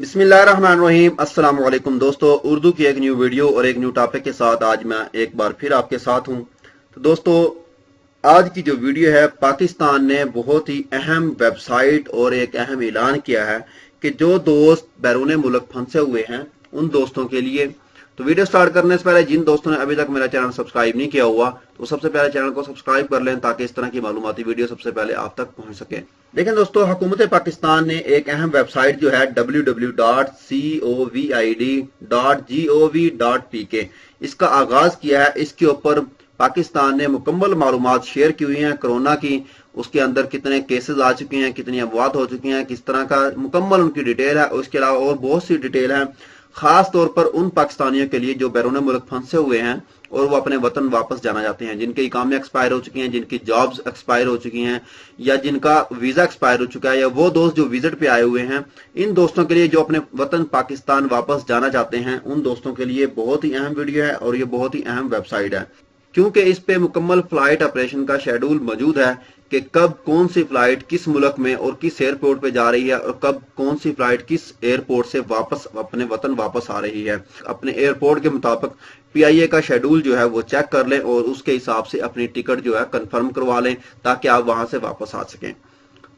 بسم اللہ الرحمن الرحیم۔ السلام علیکم دوستو، اردو کی ایک نیو ویڈیو اور ایک نیو ٹاپک کے ساتھ آج میں ایک بار پھر آپ کے ساتھ ہوں۔ تو دوستو، آج کی جو ویڈیو ہے، پاکستان نے بہت ہی اہم ویب سائٹ اور ایک اہم اعلان کیا ہے کہ جو دوست بیرون ملک پھنسے ہوئے ہیں ان دوستوں کے لیے۔ تو ویڈیو سٹارٹ کرنے سے پہلے جن دوستوں نے ابھی تک میرا چینل سبسکرائب نہیں کیا ہوا تو سب سے پہلے چینل کو سبسکرائب کر لیں تاکہ اس طرح کی معلوماتی ویڈیو سب سے پہلے آپ تک پہنچ سکے۔ دیکھیں دوستو، حکومت پاکستان نے ایک اہم ویب سائٹ جو ہے www.covid.gov.pk اس کا آغاز کیا ہے۔ اس کے اوپر پاکستان نے مکمل معلومات شیئر کی ہوئی ہیں کرونا کی، اس کے اندر کتنے کیسز آ چکے ہیں، کتنی اموات ہو چکی ہیں، کس طرح کا مکمل ان کی ڈیٹیل ہے۔ اس کے علاوہ اور بہت سی ڈیٹیل ہیں، خاص طور پر ان پاکستانیوں کے لیے جو بیرون ملک پھنسے ہوئے ہیں اور وہ اپنے وطن واپس جانا چاہتے ہیں، جن کے اقامے ایکسپائر ہو چکی ہیں، جن کی جابز ایکسپائر ہو چکی ہیں، یا جن کا ویزا ایکسپائر ہو چکا ہے، یا وہ دوست جو وزٹ پہ آئے ہوئے ہیں۔ ان دوستوں کے لیے جو اپنے وطن پاکستان واپس جانا چاہتے ہیں ان دوستوں کے لیے بہت ہی اہم ویڈیو ہے اور یہ بہت ہی اہم ویب سائٹ ہے، کیونکہ اس پہ مکمل فلائٹ آپریشن کا شیڈول موجود ہے کہ کب کون سی فلائٹ کس ملک میں اور کس ایئرپورٹ پہ جا رہی ہے اور کب کون سی فلائٹ کس ایئرپورٹ سے واپس اپنے وطن واپس آ رہی ہے۔ اپنے ایئرپورٹ کے مطابق PIA کا شیڈول جو ہے وہ چیک کر لیں اور اس کے حساب سے اپنی ٹکٹ جو ہے کنفرم کروا لیں تاکہ آپ وہاں سے واپس آ سکیں۔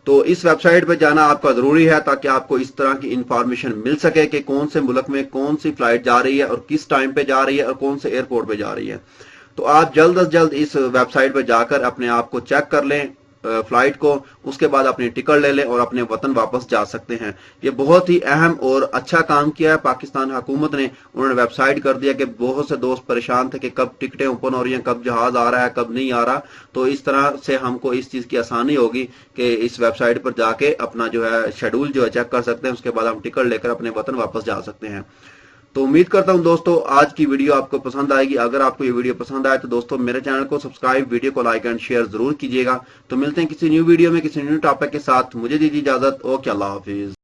تو اس ویب سائٹ پہ جانا آپ کا ضروری ہے تاکہ آپ کو اس طرح کی انفارمیشن مل سکے کہ کون سے ملک میں کون سی فلائٹ جا رہی ہے اور کس ٹائم پہ جا رہی ہے اور کون سے ایئرپورٹ پہ جا رہی ہے۔ تو آپ جلد از جلد اس ویب سائٹ پہ جا کر اپنے آپ کو چیک کر لیں فلائٹ کو، اس کے بعد اپنی ٹکٹ لے لیں اور اپنے وطن واپس جا سکتے ہیں۔ یہ بہت ہی اہم اور اچھا کام کیا ہے پاکستان حکومت نے، انہوں نے ویب سائٹ کر دیا کہ بہت سے دوست پریشان تھے کہ کب ٹکٹیں اوپن ہو رہی ہیں، کب جہاز آ رہا ہے، کب نہیں آ رہا۔ تو اس طرح سے ہم کو اس چیز کی آسانی ہوگی کہ اس ویب سائٹ پر جا کے اپنا جو ہے شیڈول جو ہے چیک کر سکتے ہیں، اس کے بعد ہم ٹکٹ لے کر اپنے وطن واپس جا سکتے ہیں۔ تو امید کرتا ہوں دوستو آج کی ویڈیو آپ کو پسند آئے گی۔ اگر آپ کو یہ ویڈیو پسند آئے تو دوستو میرے چینل کو سبسکرائب، ویڈیو کو لائک اینڈ شیئر ضرور کیجیے گا۔ تو ملتے ہیں کسی نیو ویڈیو میں کسی نیو ٹاپک کے ساتھ، مجھے دیجیے اجازت۔ اوکے، اللہ حافظ۔